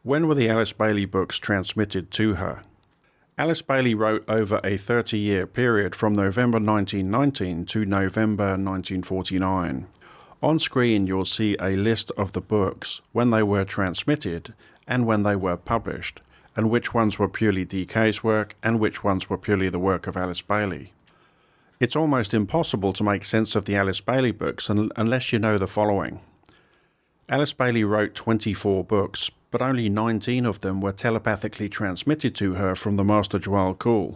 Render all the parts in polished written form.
When were the Alice Bailey books transmitted to her? Alice Bailey wrote over a 30-year period from November 1919 to November 1949. On screen you'll see a list of the books, when they were transmitted and when they were published, and which ones were purely DK's work and which ones were purely the work of Alice Bailey. It's almost impossible to make sense of the Alice Bailey books unless you know the following. Alice Bailey wrote 24 books, but only 19 of them were telepathically transmitted to her from the Master Djwhal Khul.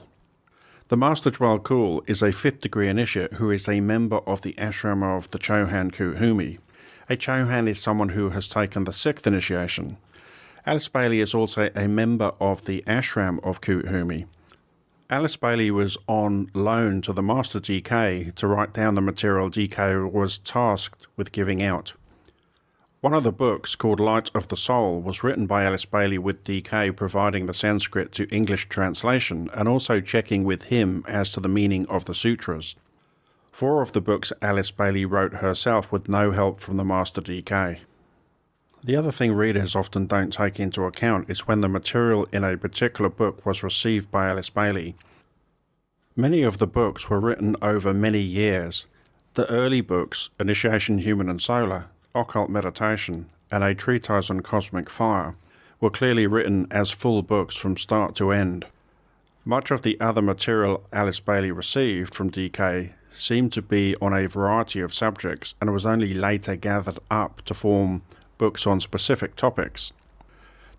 The Master Djwhal Khul is a 5th degree initiate who is a member of the ashram of the Chohan Kuthumi. A Chohan is someone who has taken the 6th initiation. Alice Bailey is also a member of the ashram of Kuthumi. Alice Bailey was on loan to the Master DK to write down the material DK was tasked with giving out. One of the books, called Light of the Soul, was written by Alice Bailey with DK providing the Sanskrit to English translation and also checking with him as to the meaning of the sutras. 4 of the books Alice Bailey wrote herself with no help from the Master DK. The other thing readers often don't take into account is when the material in a particular book was received by Alice Bailey. Many of the books were written over many years. The early books, Initiation Human and Solar, Occult Meditation, and A Treatise on Cosmic Fire, were clearly written as full books from start to end. Much of the other material Alice Bailey received from DK seemed to be on a variety of subjects and was only later gathered up to form books on specific topics.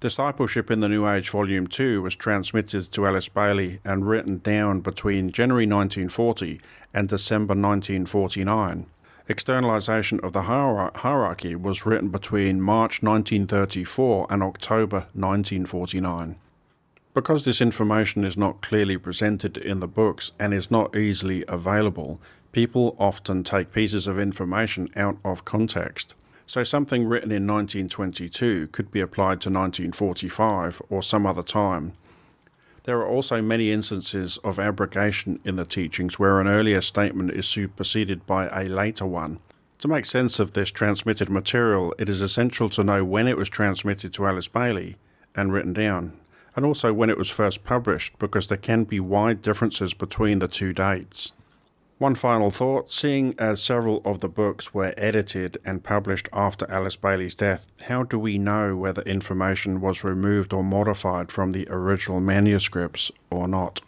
Discipleship in the New Age Volume 2 was transmitted to Alice Bailey and written down between January 1940 and December 1949. Externalization of the Hierarchy was written between March 1934 and October 1949. Because this information is not clearly presented in the books and is not easily available, people often take pieces of information out of context. So something written in 1922 could be applied to 1945 or some other time. There are also many instances of abrogation in the teachings where an earlier statement is superseded by a later one. To make sense of this transmitted material, it is essential to know when it was transmitted to Alice Bailey and written down, and also when it was first published, because there can be wide differences between the 2 dates. One final thought, seeing as several of the books were edited and published after Alice Bailey's death, how do we know whether information was removed or modified from the original manuscripts or not?